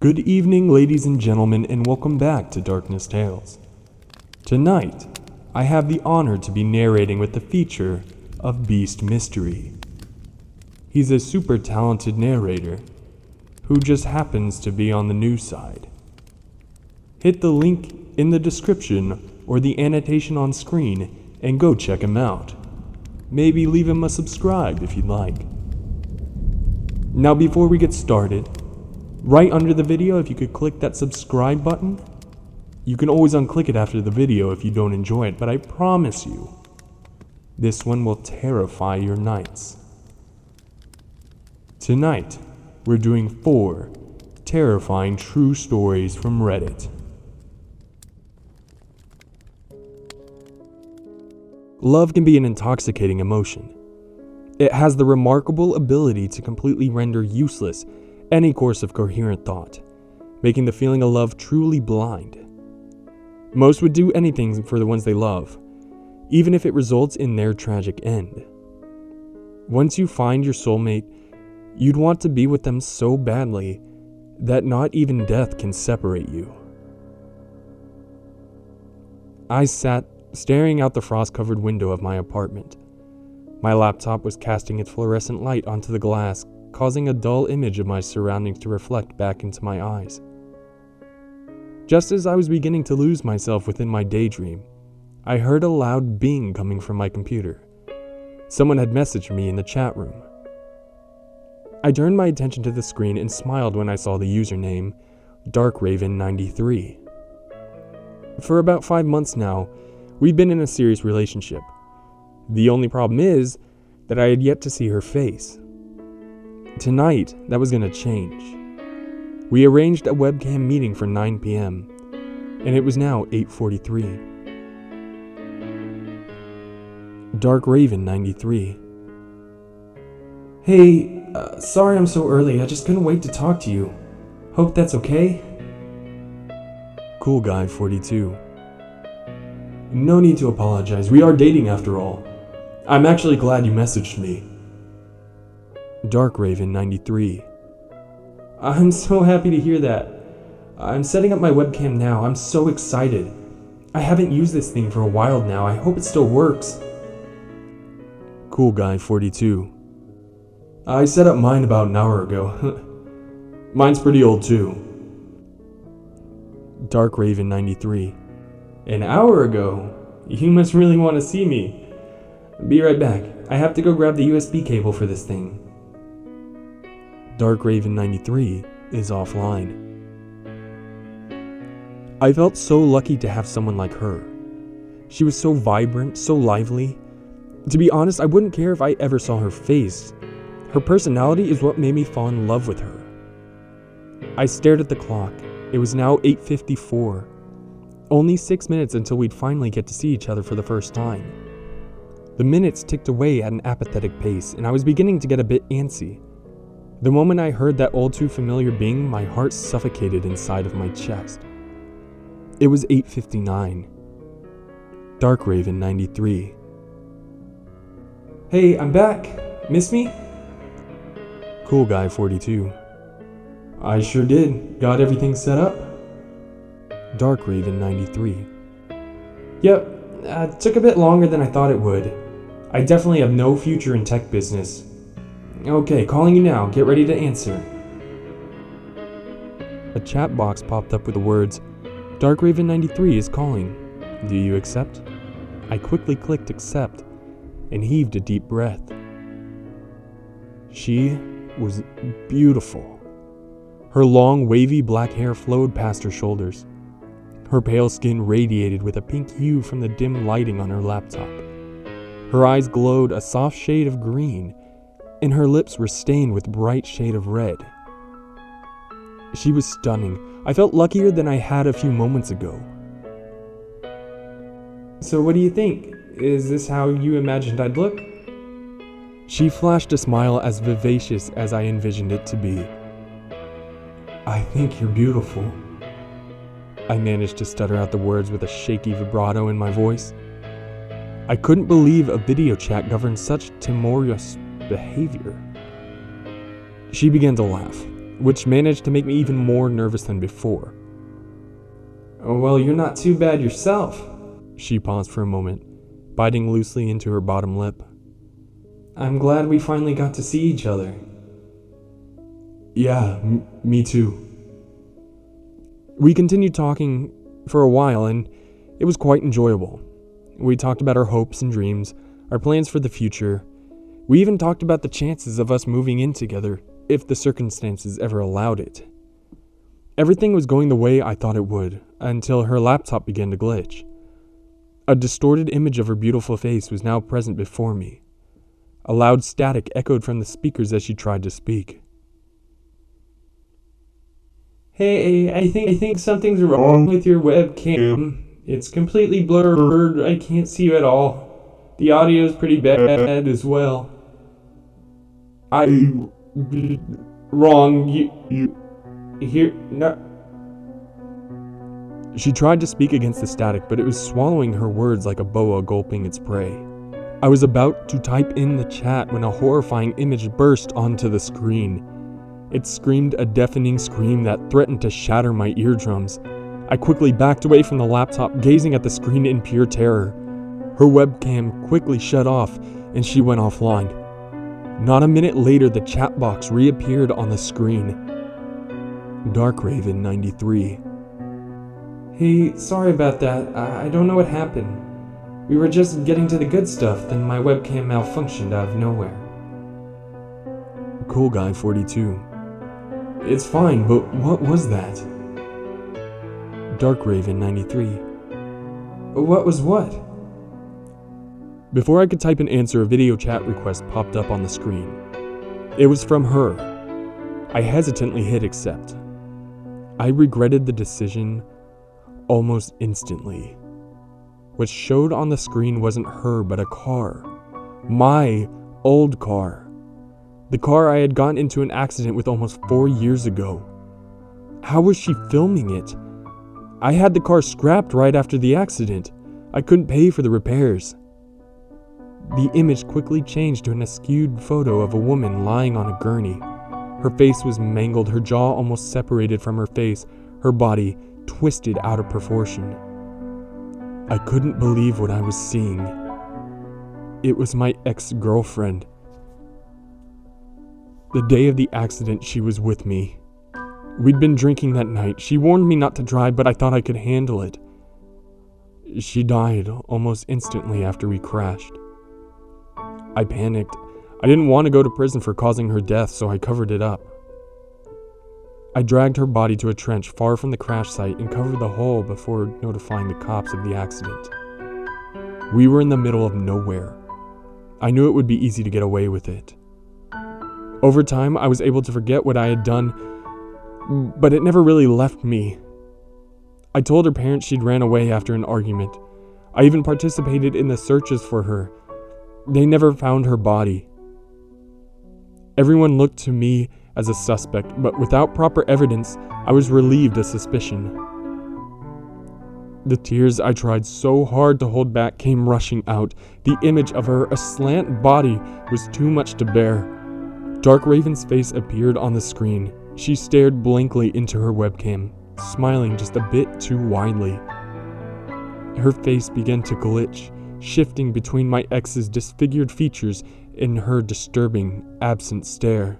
Good evening, ladies and gentlemen, and welcome back to Darkness Tales. Tonight, I have the honor to be narrating with the feature of Beast Mystery. He's a super talented narrator who just happens to be on the news side. Hit the link in the description or the annotation on screen and go check him out. Maybe leave him a subscribe if you'd like. Now before we get started, right under the video, if you could click that subscribe button. You can always unclick it after the video if you don't enjoy it, but I promise you, this one will terrify your nights. Tonight, we're doing 4 terrifying true stories from Reddit. Love can be an intoxicating emotion. It has the remarkable ability to completely render useless any course of coherent thought, making the feeling of love truly blind. Most would do anything for the ones they love, even if it results in their tragic end. Once you find your soulmate, you'd want to be with them so badly that not even death can separate you. I sat staring out the frost-covered window of my apartment. My laptop was casting its fluorescent light onto the glass, causing a dull image of my surroundings to reflect back into my eyes. Just as I was beginning to lose myself within my daydream, I heard a loud bing coming from my computer. Someone had messaged me in the chat room. I turned my attention to the screen and smiled when I saw the username DarkRaven93. For about 5 months now, we've been in a serious relationship. The only problem is that I had yet to see her face. Tonight, that was going to change. We arranged a webcam meeting for 9 p.m., and it was now 8:43. DarkRaven93. Hey, sorry I'm so early, I just couldn't wait to talk to you. Hope that's okay? CoolGuy42. No need to apologize, we are dating after all. I'm actually glad you messaged me. DarkRaven93. I'm so happy to hear that. I'm setting up my webcam now. I'm so excited. I haven't used this thing for a while now. I hope it still works. CoolGuy42. I set up mine about an hour ago. Mine's pretty old too. DarkRaven93. An hour ago? You must really want to see me. Be right back. I have to go grab the USB cable for this thing. DarkRaven93 is offline. I felt so lucky to have someone like her. She was so vibrant, so lively. To be honest, I wouldn't care if I ever saw her face. Her personality is what made me fall in love with her. I stared at the clock. It was now 8:54. Only 6 minutes until we'd finally get to see each other for the first time. The minutes ticked away at an apathetic pace, and I was beginning to get a bit antsy. The moment I heard that all too familiar bing, my heart suffocated inside of my chest. It was 8:59. DarkRaven93. Hey, I'm back. Miss me? CoolGuy42. I sure did. Got everything set up? DarkRaven93. Yep, took a bit longer than I thought it would. I definitely have no future in tech business. Okay, calling you now. Get ready to answer. A chat box popped up with the words, DarkRaven93 is calling. Do you accept? I quickly clicked accept and heaved a deep breath. She was beautiful. Her long, wavy black hair flowed past her shoulders. Her pale skin radiated with a pink hue from the dim lighting on her laptop. Her eyes glowed a soft shade of green, and her lips were stained with bright shade of red. She was stunning. I felt luckier than I had a few moments ago. So what do you think? Is this how you imagined I'd look? She flashed a smile as vivacious as I envisioned it to be. I think you're beautiful. I managed to stutter out the words with a shaky vibrato in my voice. I couldn't believe a video chat governed such timorous behavior. She began to laugh, which managed to make me even more nervous than before. Oh, well, you're not too bad yourself. She paused for a moment, biting loosely into her bottom lip. I'm glad we finally got to see each other. Yeah, me too. We continued talking for a while, and it was quite enjoyable. We talked about our hopes and dreams, our plans for the future. We even talked about the chances of us moving in together if the circumstances ever allowed it. Everything was going the way I thought it would, until her laptop began to glitch. A distorted image of her beautiful face was now present before me. A loud static echoed from the speakers as she tried to speak. Hey, I think something's wrong with your webcam. It's completely blurred. I can't see you at all. The audio's pretty bad as well. Wrong. You here? No. She tried to speak against the static, but it was swallowing her words like a boa gulping its prey. I was about to type in the chat when a horrifying image burst onto the screen. It screamed a deafening scream that threatened to shatter my eardrums. I quickly backed away from the laptop, gazing at the screen in pure terror. Her webcam quickly shut off, and she went offline. Not a minute later, the chat box reappeared on the screen. Darkraven 93. Hey, sorry about that. I don't know what happened. We were just getting to the good stuff, then my webcam malfunctioned out of nowhere. Cool Guy 42. It's fine, but what was that? Darkraven 93. What was what? Before I could type an answer, a video chat request popped up on the screen. It was from her. I hesitantly hit accept. I regretted the decision almost instantly. What showed on the screen wasn't her, but a car. My old car. The car I had gotten into an accident with almost 4 years ago. How was she filming it? I had the car scrapped right after the accident. I couldn't pay for the repairs. The image quickly changed to an askewed photo of a woman lying on a gurney. Her face was mangled, her jaw almost separated from her face, her body twisted out of proportion. I couldn't believe what I was seeing. It was my ex-girlfriend. The day of the accident, she was with me. We'd been drinking that night. She warned me not to drive, but I thought I could handle it. She died almost instantly after we crashed. I panicked. I didn't want to go to prison for causing her death, so I covered it up. I dragged her body to a trench far from the crash site and covered the hole before notifying the cops of the accident. We were in the middle of nowhere. I knew it would be easy to get away with it. Over time, I was able to forget what I had done, but it never really left me. I told her parents she'd ran away after an argument. I even participated in the searches for her. They never found her body. Everyone looked to me as a suspect, but without proper evidence, I was relieved of suspicion. The tears I tried so hard to hold back came rushing out. The image of her aslant body was too much to bear. Darkraven's face appeared on the screen. She stared blankly into her webcam, smiling just a bit too widely. Her face began to glitch, shifting between my ex's disfigured features and her disturbing, absent stare.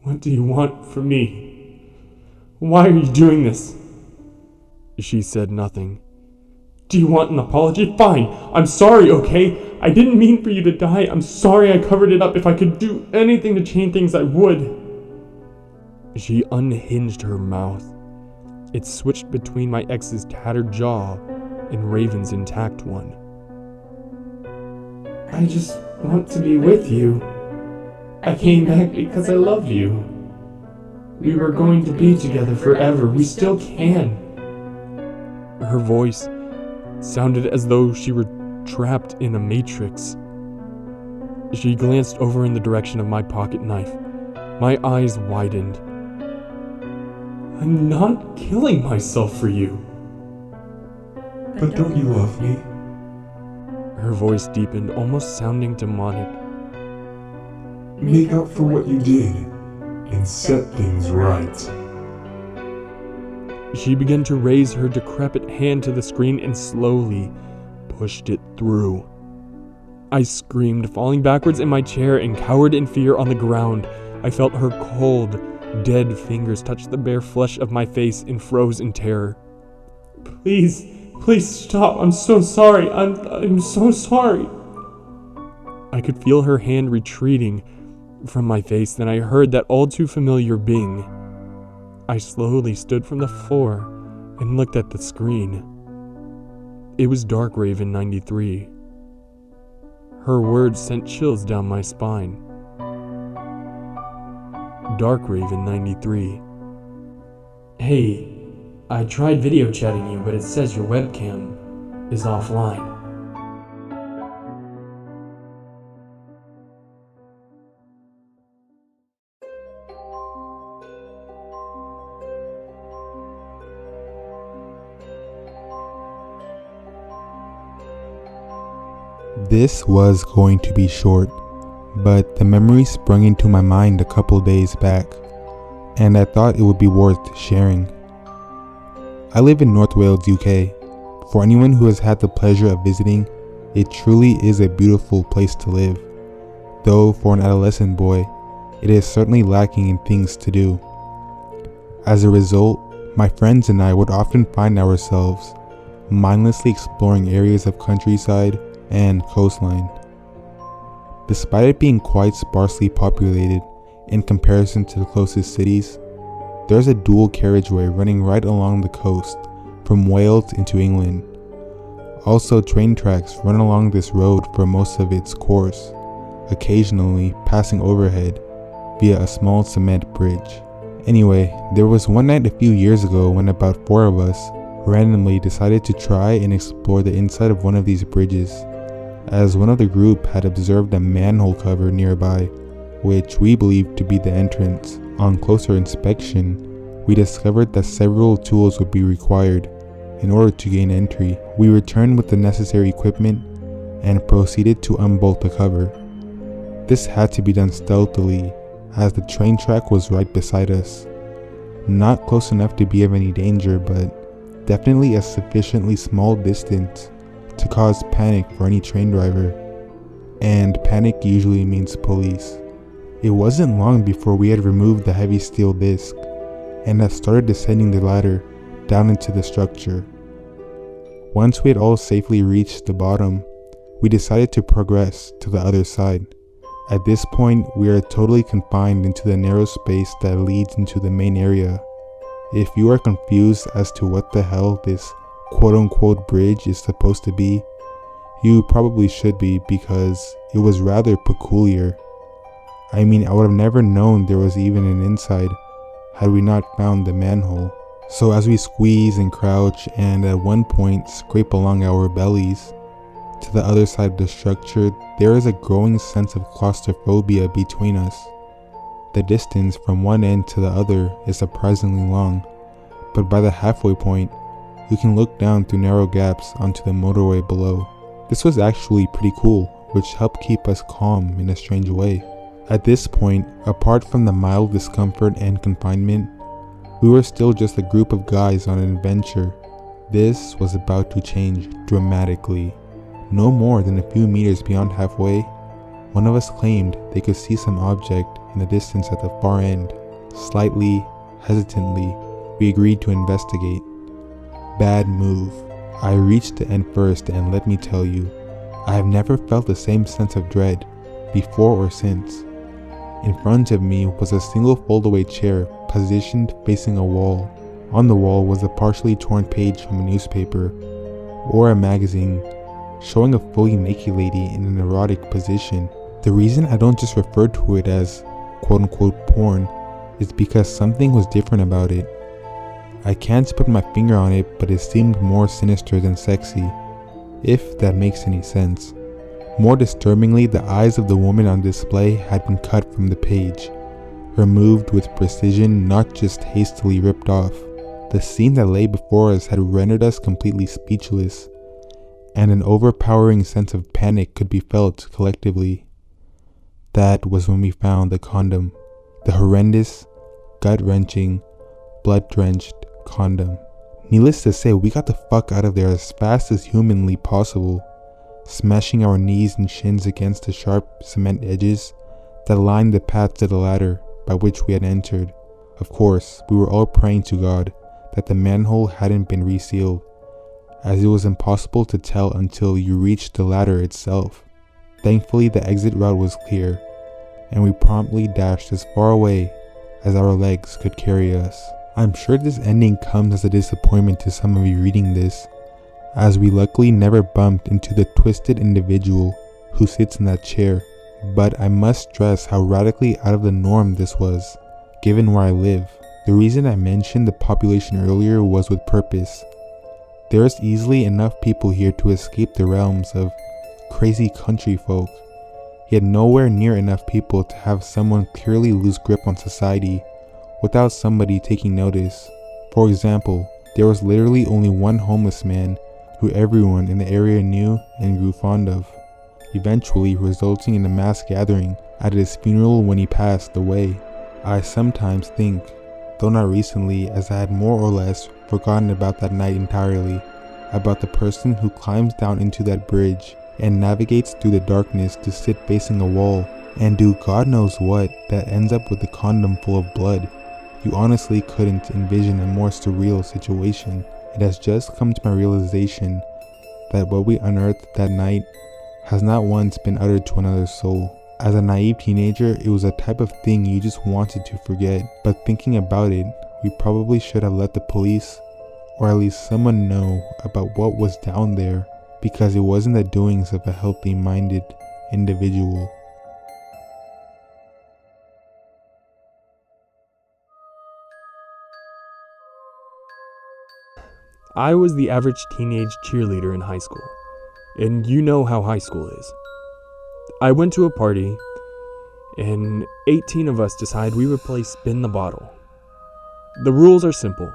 What do you want from me? Why are you doing this? She said nothing. Do you want an apology? Fine. I'm sorry, okay? I didn't mean for you to die. I'm sorry I covered it up. If I could do anything to change things, I would. She unhinged her mouth. It switched between my ex's tattered jaw and Raven's intact one. I just want to be with you. I came back because I love you. We were going to be together forever. We still can. Her voice sounded as though she were trapped in a matrix. She glanced over in the direction of my pocket knife. My eyes widened. I'm not killing myself for you. But don't you love me? Her voice deepened, almost sounding demonic. Make up for what you did, and set things right. She began to raise her decrepit hand to the screen and slowly pushed it through. I screamed, falling backwards in my chair and cowered in fear on the ground. I felt her cold, dead fingers touch the bare flesh of my face and froze in terror. Please stop. I'm so sorry. I'm so sorry. I could feel her hand retreating from my face, then I heard that all too familiar bing. I slowly stood from the floor and looked at the screen. It was Dark Raven 93. Her words sent chills down my spine. Dark Raven 93. Hey, I tried video chatting you, but it says your webcam is offline. This was going to be short, but the memory sprung into my mind a couple days back, and I thought it would be worth sharing. I live in North Wales, UK. For anyone who has had the pleasure of visiting, it truly is a beautiful place to live, though for an adolescent boy, it is certainly lacking in things to do. As a result, my friends and I would often find ourselves mindlessly exploring areas of countryside and coastline. Despite it being quite sparsely populated in comparison to the closest cities, there's a dual carriageway running right along the coast from Wales into England. Also, train tracks run along this road for most of its course, occasionally passing overhead via a small cement bridge. Anyway, there was one night a few years ago when about 4 of us randomly decided to try and explore the inside of one of these bridges, as one of the group had observed a manhole cover nearby, which we believed to be the entrance. On closer inspection, we discovered that several tools would be required in order to gain entry. We returned with the necessary equipment and proceeded to unbolt the cover. This had to be done stealthily, as the train track was right beside us. Not close enough to be of any danger, but definitely a sufficiently small distance to cause panic for any train driver, and panic usually means police. It wasn't long before we had removed the heavy steel disc and had started descending the ladder down into the structure. Once we had all safely reached the bottom, we decided to progress to the other side. At this point, we are totally confined into the narrow space that leads into the main area. If you are confused as to what the hell this quote-unquote bridge is supposed to be, you probably should be, because it was rather peculiar. I mean, I would have never known there was even an inside had we not found the manhole. So as we squeeze and crouch and at one point scrape along our bellies to the other side of the structure, there is a growing sense of claustrophobia between us. The distance from one end to the other is surprisingly long, but by the halfway point, you can look down through narrow gaps onto the motorway below. This was actually pretty cool, which helped keep us calm in a strange way. At this point, apart from the mild discomfort and confinement, we were still just a group of guys on an adventure. This was about to change dramatically. No more than a few meters beyond halfway, one of us claimed they could see some object in the distance at the far end. Slightly, hesitantly, we agreed to investigate. Bad move. I reached the end first, and let me tell you, I have never felt the same sense of dread, before or since. In front of me was a single foldaway chair positioned facing a wall. On the wall was a partially torn page from a newspaper or a magazine showing a fully naked lady in an erotic position. The reason I don't just refer to it as quote-unquote porn is because something was different about it. I can't put my finger on it, but it seemed more sinister than sexy, if that makes any sense. More disturbingly, the eyes of the woman on display had been cut from the page, removed with precision, not just hastily ripped off. The scene that lay before us had rendered us completely speechless, and an overpowering sense of panic could be felt collectively. That was when we found the condom. the horrendous, gut-wrenching, blood-drenched condom. Needless to say, we got the fuck out of there as fast as humanly possible, smashing our knees and shins against the sharp cement edges that lined the path to the ladder by which we had entered. Of course, we were all praying to God that the manhole hadn't been resealed, as it was impossible to tell until you reached the ladder itself. Thankfully, the exit route was clear, and we promptly dashed as far away as our legs could carry us. I'm sure this ending comes as a disappointment to some of you reading this, as we luckily never bumped into the twisted individual who sits in that chair. But I must stress how radically out of the norm this was, given where I live. The reason I mentioned the population earlier was with purpose. There is easily enough people here to escape the realms of crazy country folk, yet nowhere near enough people to have someone clearly lose grip on society without somebody taking notice. For example, there was literally only one homeless man who everyone in the area knew and grew fond of, eventually resulting in a mass gathering at his funeral when he passed away. I sometimes think, though not recently, as I had more or less forgotten about that night entirely, about the person who climbs down into that bridge and navigates through the darkness to sit facing a wall and do God knows what that ends up with a condom full of blood. You honestly couldn't envision a more surreal situation. It has just come to my realization that what we unearthed that night has not once been uttered to another soul. As a naive teenager, it was a type of thing you just wanted to forget, but thinking about it, we probably should have let the police, or at least someone, know about what was down there, because it wasn't the doings of a healthy-minded individual. I was the average teenage cheerleader in high school, and you know how high school is. I went to a party, and 18 of us decided we would play spin the bottle. The rules are simple.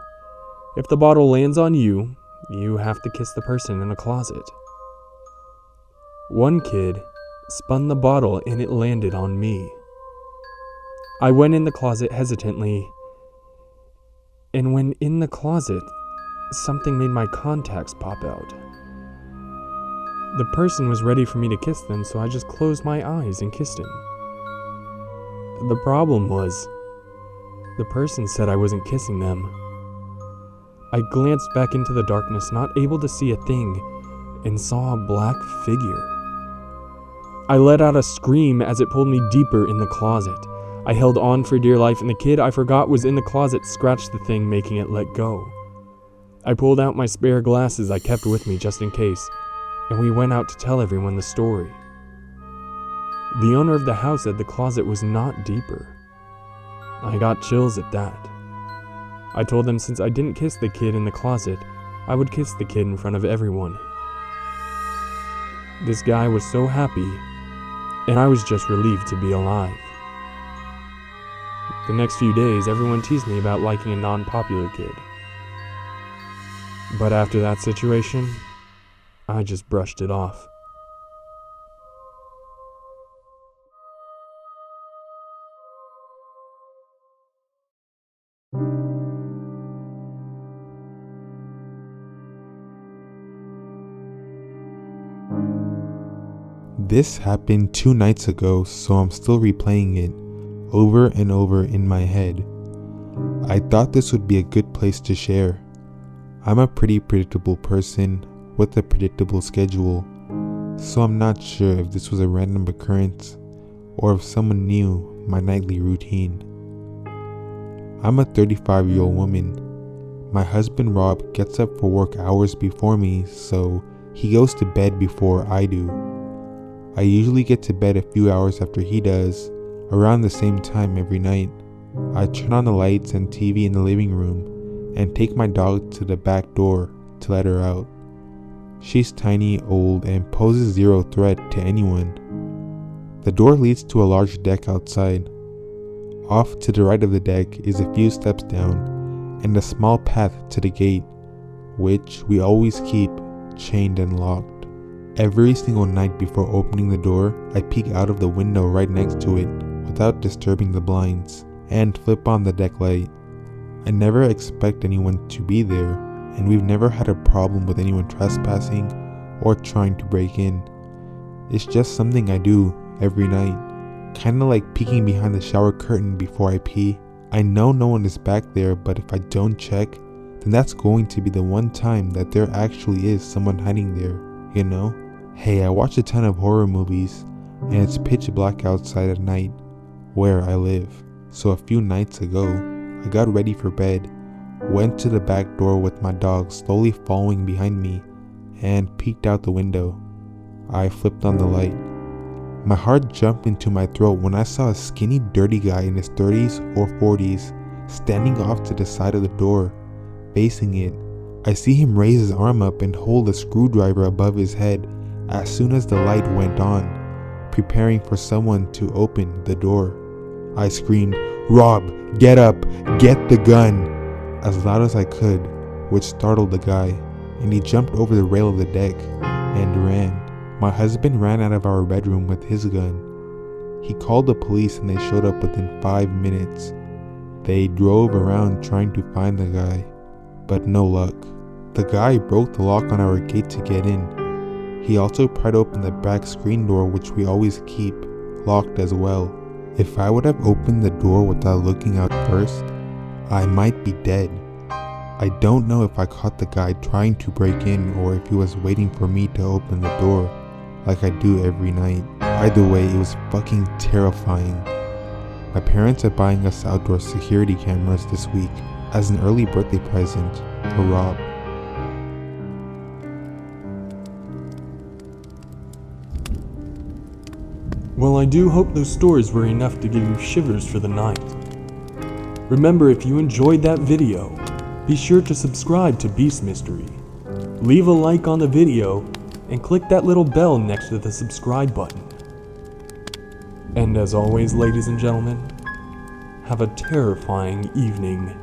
If the bottle lands on you, you have to kiss the person in a closet. One kid spun the bottle and it landed on me. I went in the closet hesitantly, and when in the closet, something made my contacts pop out. The person was ready for me to kiss them, so I just closed my eyes and kissed him. The problem was, the person said I wasn't kissing them. I glanced back into the darkness, not able to see a thing, and saw a black figure. I let out a scream as it pulled me deeper in the closet. I held on for dear life, and the kid I forgot was in the closet scratched the thing, making it let go. I pulled out my spare glasses I kept with me just in case, and we went out to tell everyone the story. The owner of the house said the closet was not deeper. I got chills at that. I told them since I didn't kiss the kid in the closet, I would kiss the kid in front of everyone. This guy was so happy, and I was just relieved to be alive. The next few days, everyone teased me about liking a non-popular kid. But after that situation, I just brushed it off. This happened 2 nights ago, so I'm still replaying it over and over in my head. I thought this would be a good place to share. I'm a pretty predictable person with a predictable schedule, so I'm not sure if this was a random occurrence or if someone knew my nightly routine. I'm a 35-year-old woman. My husband Rob gets up for work hours before me, so he goes to bed before I do. I usually get to bed a few hours after he does, around the same time every night. I turn on the lights and TV in the living room and take my dog to the back door to let her out. She's tiny, old, and poses zero threat to anyone. The door leads to a large deck outside. Off to the right of the deck is a few steps down and a small path to the gate, which we always keep chained and locked. Every single night before opening the door, I peek out of the window right next to it without disturbing the blinds. and flip on the deck light. I never expect anyone to be there, and we've never had a problem with anyone trespassing or trying to break in. It's just something I do every night, kinda like peeking behind the shower curtain before I pee. I know no one is back there, but if I don't check, then that's going to be the one time that there actually is someone hiding there, you know? Hey, I watch a ton of horror movies, and it's pitch black outside at night where I live. So a few nights ago, I got ready for bed, went to the back door with my dog slowly following behind me, and peeked out the window. I flipped on the light. My heart jumped into my throat when I saw a skinny, dirty guy in his 30s or 40s standing off to the side of the door, facing it. I see him raise his arm up and hold a screwdriver above his head as soon as the light went on, preparing for someone to open the door. I screamed, "Rob, get up, get the gun," as loud as I could, which startled the guy, and he jumped over the rail of the deck and ran. My husband ran out of our bedroom with his gun. He called the police and they showed up within 5 minutes. They drove around trying to find the guy, but no luck. The guy broke the lock on our gate to get in. He also pried open the back screen door, which we always keep locked as well. If I would have opened the door without looking out first, I might be dead. I don't know if I caught the guy trying to break in or if he was waiting for me to open the door, like I do every night. Either way, it was fucking terrifying. My parents are buying us outdoor security cameras this week as an early birthday present for Rob. Well, I do hope those stories were enough to give you shivers for the night. Remember, if you enjoyed that video, be sure to subscribe to Beast Mystery. Leave a like on the video and click that little bell next to the subscribe button. And as always, ladies and gentlemen, have a terrifying evening.